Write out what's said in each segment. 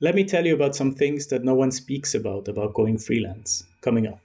Let me tell you about some things that no one speaks about going freelance, coming up.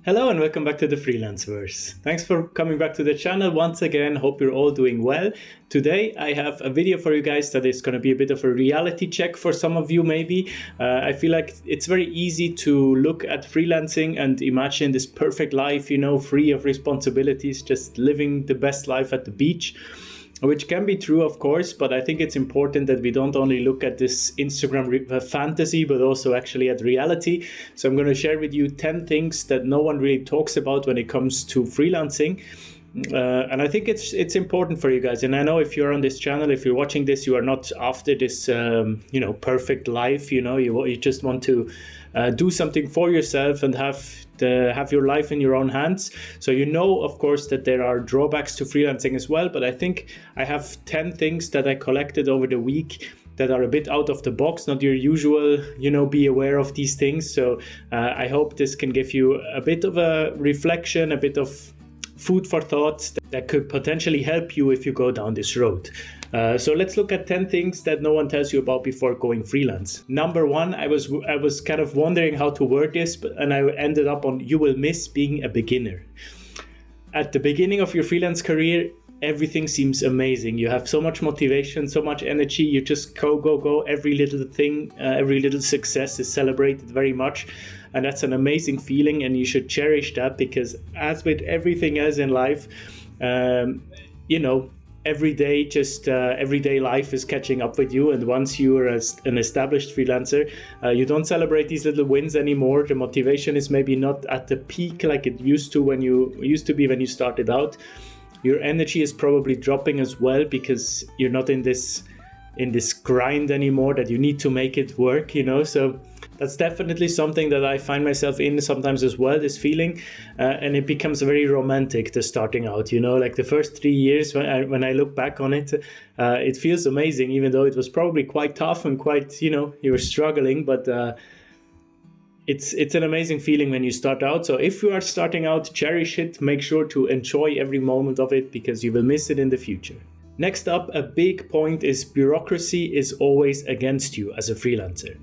Hello and welcome back to the Freelanceverse. Thanks for coming back to the channel once again. Hope you're all doing well. Today I have a video for you guys that is going to be a bit of a reality check for some of you maybe. I feel like it's very easy to look at freelancing and imagine this perfect life, free of responsibilities, just living the best life at the beach. Which can be true, of course, but I think it's important that we don't only look at this Instagram fantasy, but also actually at reality. So I'm going to share with you 10 things that no one really talks about when it comes to freelancing. And I think it's important for you guys. And I know if you're on this channel, if you're watching this, you are not after this, perfect life. You just want to do something for yourself and have your life in your own hands. So of course, that there are drawbacks to freelancing as well. But I think I have 10 things that I collected over the week that are a bit out of the box, not your usual, be aware of these things. So I hope this can give you a bit of a reflection, a bit of food for thought that could potentially help you if you go down this road. So let's look at 10 things that no one tells you about before going freelance. Number one, I was kind of wondering how to word this, and I ended up on you will miss being a beginner. At the beginning of your freelance career, everything seems amazing. You have so much motivation, so much energy. You just go. Every little thing, every little success is celebrated very much. And that's an amazing feeling, and you should cherish that, because as with everything else in life, everyday life is catching up with you. And once you are an established freelancer, you don't celebrate these little wins anymore. The motivation is maybe not at the peak like it used to be when you started out. Your energy is probably dropping as well, because you're not in this grind anymore that you need to make it work, So that's definitely something that I find myself in sometimes as well, this feeling. And it becomes very romantic, the starting out, like the first 3 years when I look back on it, it feels amazing, even though it was probably quite tough and quite, you were struggling, but it's an amazing feeling when you start out. So if you are starting out, cherish it, make sure to enjoy every moment of it, because you will miss it in the future. Next up, a big point is bureaucracy is always against you as a freelancer.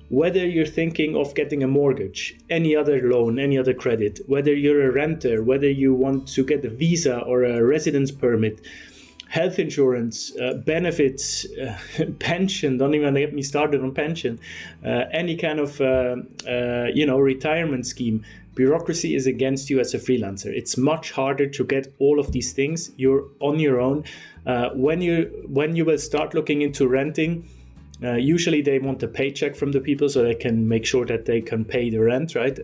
Whether you're thinking of getting a mortgage, any other loan, any other credit, whether you're a renter, whether you want to get a visa or a residence permit, health insurance, benefits, pension, don't even get me started on pension, any kind of retirement scheme, bureaucracy is against you as a freelancer. It's much harder to get all of these things. You're on your own. When you will start looking into renting, usually they want a paycheck from the people so they can make sure that they can pay the rent, right?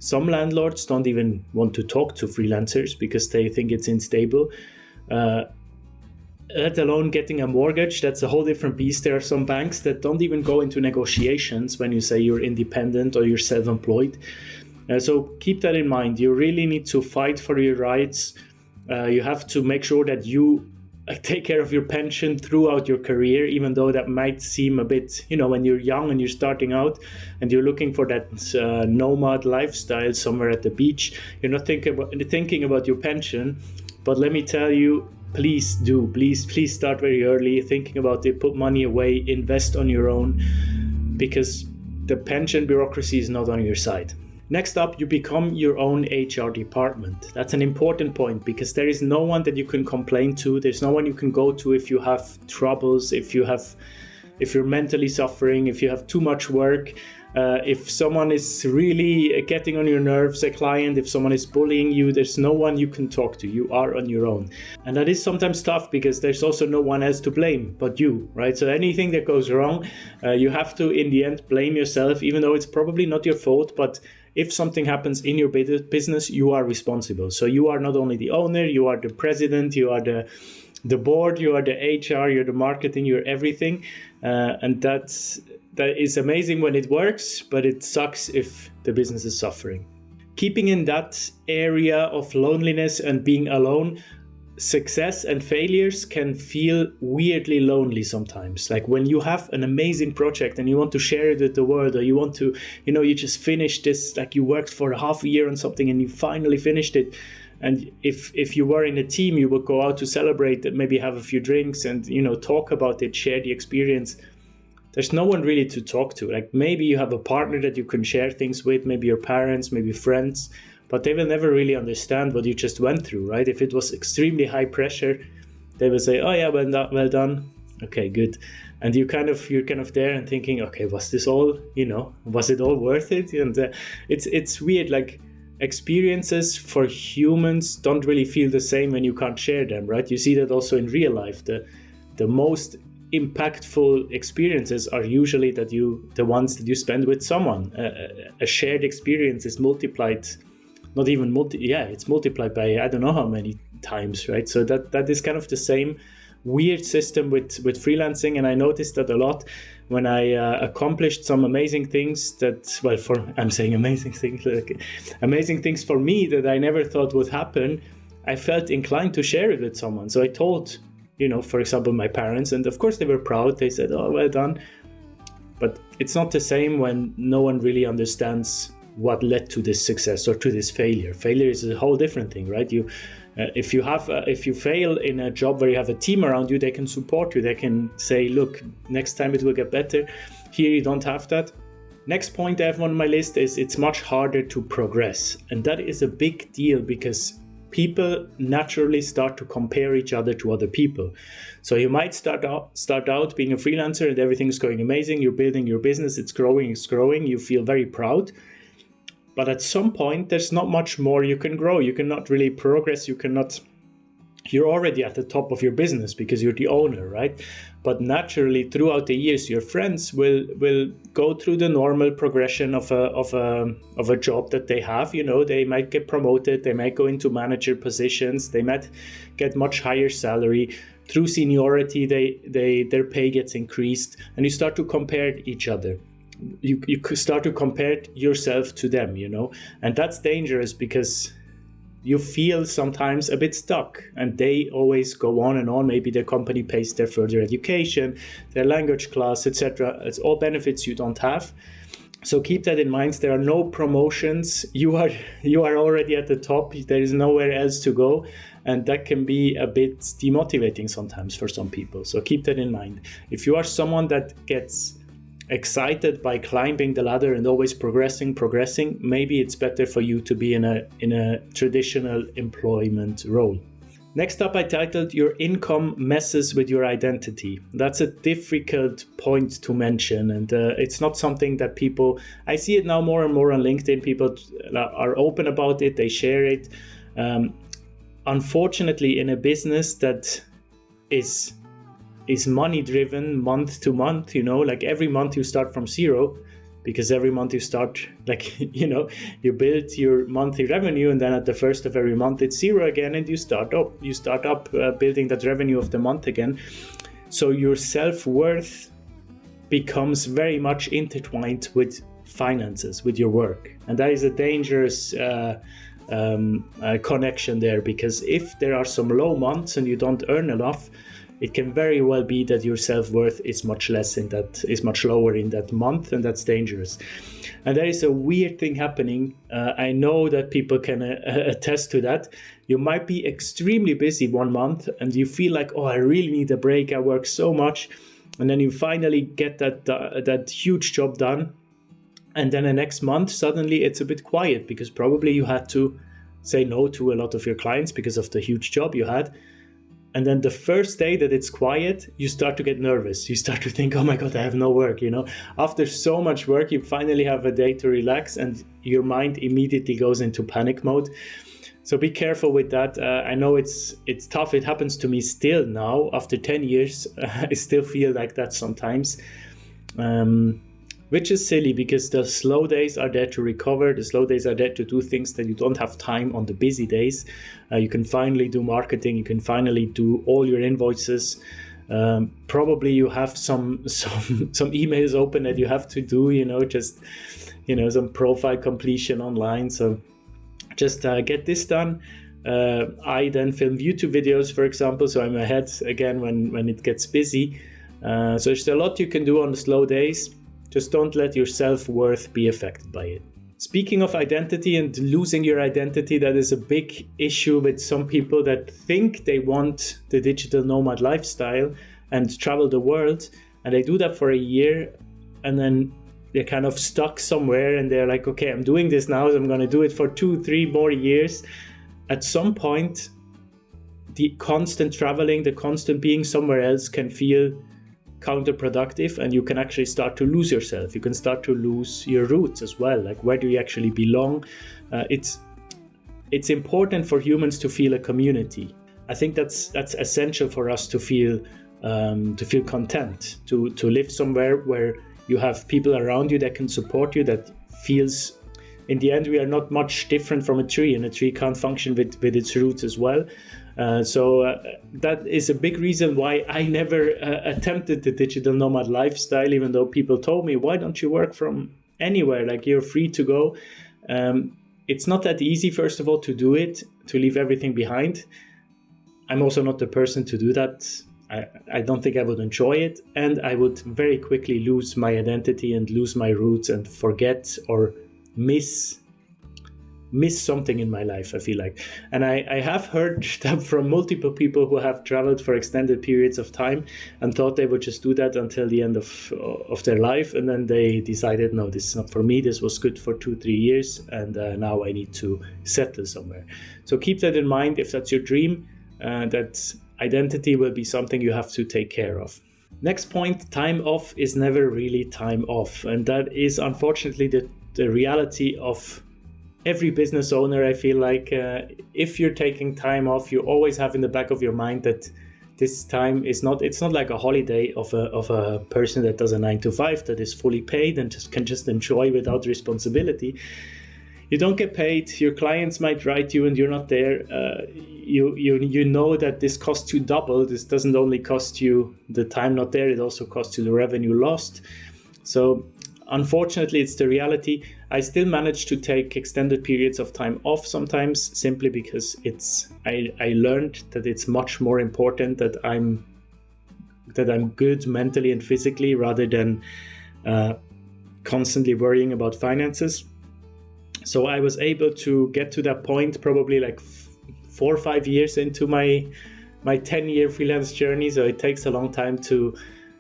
Some landlords don't even want to talk to freelancers because they think it's unstable. Let alone getting a mortgage, that's a whole different beast. There are some banks that don't even go into negotiations when you say you're independent or you're self-employed. So keep that in mind. You really need to fight for your rights. You have to make sure that you take care of your pension throughout your career, even though that might seem a bit, when you're young and you're starting out and you're looking for that nomad lifestyle somewhere at the beach, you're not thinking about your pension. But let me tell you, please start very early, thinking about it, put money away, invest on your own, because the pension bureaucracy is not on your side. Next up, you become your own HR department. That's an important point, because there is no one that you can complain to. There's no one you can go to if you have troubles, if you're mentally suffering, if you have too much work, if someone is really getting on your nerves, a client, if someone is bullying you, there's no one you can talk to. You are on your own. And that is sometimes tough, because there's also no one else to blame but you, right? So anything that goes wrong, you have to, in the end, blame yourself, even though it's probably not your fault. But if something happens in your business, you are responsible. So you are not only the owner, you are the president, you are the board, you are the HR, you're the marketing, you're everything. And that is amazing when it works, but it sucks if the business is suffering. Keeping in that area of loneliness and being alone, success and failures can feel weirdly lonely sometimes. Like when you have an amazing project and you want to share it with the world, or you want to, you just finished this, like you worked for half a year on something and you finally finished it. And if you were in a team, you would go out to celebrate, maybe have a few drinks and, talk about it, share the experience. There's no one really to talk to. Like maybe you have a partner that you can share things with, maybe your parents, maybe friends, but they will never really understand what you just went through, right? If it was extremely high pressure, they will say, oh yeah, well done. Okay, good. And you're kind of there and thinking, okay, was this all, was it all worth it? And it's weird, like experiences for humans don't really feel the same when you can't share them, right? You see that also in real life. The most impactful experiences are usually the ones that you spend with someone. A shared experience is multiplied, it's multiplied by I don't know how many times, right? So that is kind of the same weird system with freelancing. And I noticed that a lot when I accomplished some amazing things I'm saying amazing things, like amazing things for me that I never thought would happen. I felt inclined to share it with someone. So I told, for example, my parents, and of course they were proud. They said, oh, well done. But it's not the same when no one really understands what led to this success or to this failure. Failure is a whole different thing, right? If you fail in a job where you have a team around you, they can support you. They can say, look, next time it will get better. Here you don't have that. Next point I have on my list is it's much harder to progress. And that is a big deal because people naturally start to compare each other to other people. So you might start out being a freelancer and everything's going amazing. You're building your business. It's growing. You feel very proud. But at some point, there's not much more you can grow. You cannot really progress. You're already at the top of your business because you're the owner, right? But naturally, throughout the years, your friends will go through the normal progression of a job that they have. They might get promoted. They might go into manager positions. They might get much higher salary. Through seniority, their pay gets increased, and you start to compare each other. You start to compare yourself to them, and that's dangerous because you feel sometimes a bit stuck, and they always go on and on. Maybe their company pays their further education, their language class, etc. It's all benefits you don't have. So keep that in mind. There are no promotions. You are already at the top. There is nowhere else to go, and that can be a bit demotivating sometimes for some people. So keep that in mind. If you are someone that gets excited by climbing the ladder and always progressing, maybe it's better for you to be in a traditional employment role. Next up, I titled Your Income Messes with Your Identity. That's a difficult point to mention, and it's not something that I see it now more and more on LinkedIn. People are open about it, they share it. Unfortunately, in a business that is money driven month to month, like every month you start from zero, because every month you start you build your monthly revenue, and then at the first of every month it's zero again, and you start up building that revenue of the month again. So your self-worth becomes very much intertwined with finances, with your work, and that is a dangerous connection there, because if there are some low months and you don't earn enough, it can very well be that your self-worth is much lower in that month, and that's dangerous. And there is a weird thing happening. I know that people can attest to that. You might be extremely busy one month and you feel like, oh, I really need a break. I work so much. And then you finally get that huge job done. And then the next month, suddenly it's a bit quiet because probably you had to say no to a lot of your clients because of the huge job you had. And then the first day that it's quiet, you start to get nervous. You start to think, oh my God, I have no work, After so much work, you finally have a day to relax and your mind immediately goes into panic mode. So be careful with that. I know it's tough. It happens to me still now. After 10 years, I still feel like that sometimes. Which is silly because the slow days are there to recover. The slow days are there to do things that you don't have time on the busy days. You can finally do marketing. You can finally do all your invoices. Probably you have some emails open that you have to do, some profile completion online. So just get this done. I then film YouTube videos, for example, so I'm ahead again when it gets busy. So there's a lot you can do on the slow days. Just don't let your self-worth be affected by it. Speaking of identity and losing your identity, that is a big issue with some people that think they want the digital nomad lifestyle and travel the world, and they do that for a year, and then they're kind of stuck somewhere, and they're like, okay, I'm doing this now, so I'm going to do it for 2-3 more years. At some point, the constant traveling, the constant being somewhere else can feel counterproductive, and you can actually start to lose yourself. You can start to lose your roots as well. Like, where do you actually belong? It's important for humans to feel a community. I think that's essential for us to feel content, to live somewhere where you have people around you that can support you, that feels, in the end, we are not much different from a tree, and a tree can't function with its roots as well. So that is a big reason why I never attempted the digital nomad lifestyle, even though people told me, why don't you work from anywhere? Like, you're free to go. It's not that easy, first of all, to do it, to leave everything behind. I'm also not the person to do that. I don't think I would enjoy it, and I would very quickly lose my identity and lose my roots and forget or miss something in my life, I feel like. And I have heard that from multiple people who have traveled for extended periods of time and thought they would just do that until the end of their life, and then they decided, no, this is not for me. This was good for 2-3 years, and now I need to settle somewhere. So keep that in mind if that's your dream, that identity will be something you have to take care of. Next point, time off is never really time off, and that is unfortunately the reality of every business owner. I feel like if you're taking time off, you always have in the back of your mind that this time is not, it's not like a holiday of a person that does a 9-to-5 that is fully paid and can just enjoy without responsibility. You don't get paid. Your clients might write you and you're not there. You know that this costs you double. This doesn't only cost you the time not there, it also costs you the revenue lost. So unfortunately, it's the reality. I still manage to take extended periods of time off sometimes, simply because I learned that it's much more important that I'm good mentally and physically, rather than constantly worrying about finances. So I was able to get to that point probably like 4 or 5 years into my 10-year freelance journey. So it takes a long time to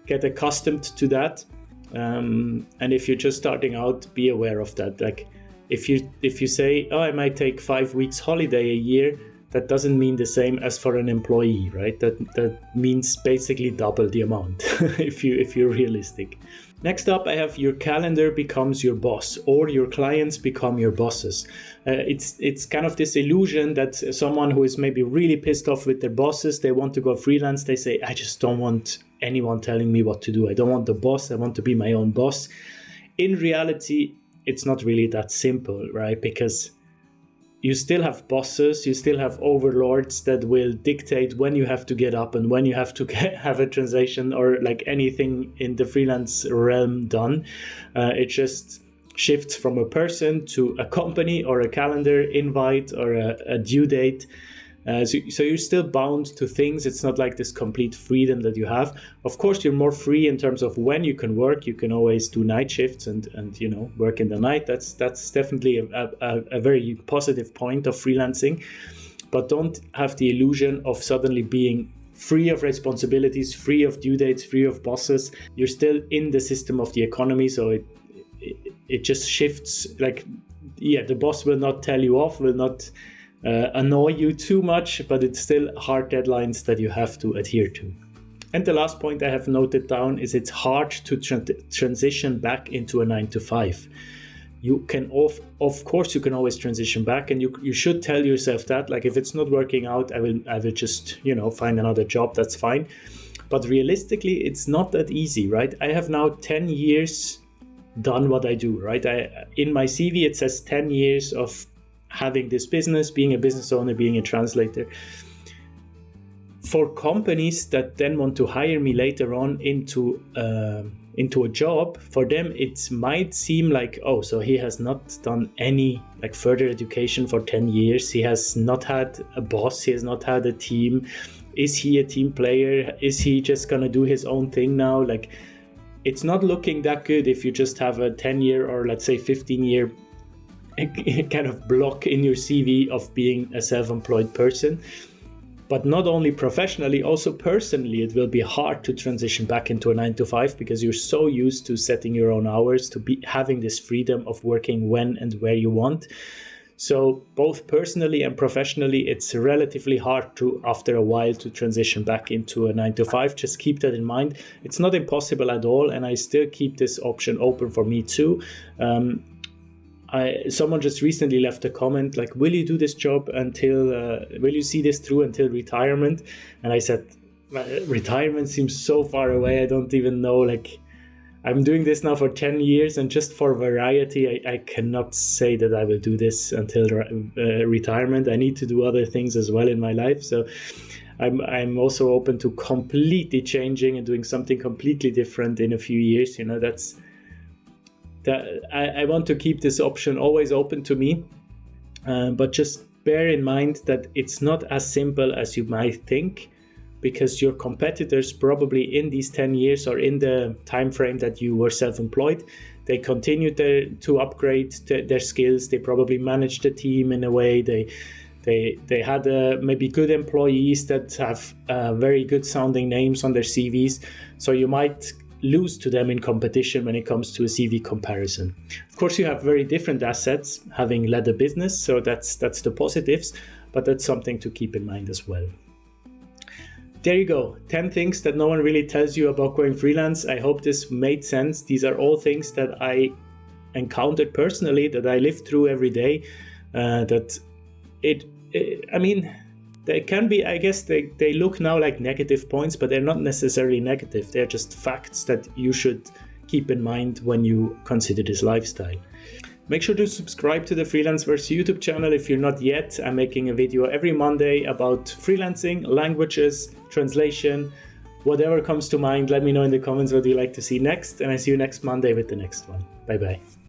get accustomed to that. And if you're just starting out, be aware of that. Like, if you say, oh, I might take 5 weeks holiday a year, that doesn't mean the same as for an employee, right? That means basically double the amount if you're realistic. Next up, I have your calendar becomes your boss, or your clients become your bosses. It's kind of this illusion that someone who is maybe really pissed off with their bosses, they want to go freelance, they say, I just don't want anyone telling me what to do. I don't want the boss. I want to be my own boss. In reality, it's not really that simple, right? Because you still have bosses, you still have overlords that will dictate when you have to get up and when you have to have a transaction or like anything in the freelance realm done. It just shifts from a person to a company or a calendar invite or a due date. So you're still bound to things. It's not like this complete freedom that you have. Of course, you're more free in terms of when you can work. You can always do night shifts and work in the night. That's definitely a very positive point of freelancing. But don't have the illusion of suddenly being free of responsibilities, free of due dates, free of bosses. You're still in the system of the economy, so it just shifts. Like, yeah, the boss will not tell you off, will not annoy you too much, but it's still hard deadlines that you have to adhere to. And the last point I have noted down is it's hard to transition back into a 9-to-5. You can, of course, you can always transition back, and you should tell yourself that, like, if it's not working out, I will just, find another job, that's fine. But realistically, it's not that easy, right? I have now 10 years done what I do, right? In my CV, it says 10 years of having this business, being a business owner, being a translator. For companies that then want to hire me later on into a job, for them it might seem like, oh, so he has not done any like further education for 10 years. He has not had a boss. He has not had a team. Is he a team player? Is he just gonna do his own thing now? Like, it's not looking that good if you just have a 10-year or let's say 15-year kind of block in your CV of being a self-employed person. But not only professionally, also personally, it will be hard to transition back into a 9 to 5 because you're so used to setting your own hours, to be having this freedom of working when and where you want. So both personally and professionally, it's relatively hard to, after a while, to transition back into a 9 to 5. Just keep that in mind. It's not impossible at all, and I still keep this option open for me too. Someone just recently left a comment like, will you do this job will you see this through until retirement? And I said, retirement seems so far away. I don't even know, like, I'm doing this now for 10 years, and just for variety, I cannot say that I will do this until retirement. I need to do other things as well in my life. So I'm also open to completely changing and doing something completely different in a few years. I want to keep this option always open to me, but just bear in mind that it's not as simple as you might think, because your competitors probably in these 10 years or in the time frame that you were self-employed, they continued to upgrade their skills. They probably managed the team in a way. They had maybe good employees that have very good sounding names on their CVs. So you might lose to them in competition when it comes to a CV comparison. Of course, you have very different assets having led a business, so that's the positives, but that's something to keep in mind as well. There you go, 10 things that no one really tells you about going freelance. I hope this made sense. These are all things that I encountered personally, that I live through every day, they can be, I guess they look now like negative points, but they're not necessarily negative. They're just facts that you should keep in mind when you consider this lifestyle. Make sure to subscribe to the Freelanceverse YouTube channel if you're not yet. I'm making a video every Monday about freelancing, languages, translation, whatever comes to mind. Let me know in the comments what you'd like to see next, and I see you next Monday with the next one. Bye-bye.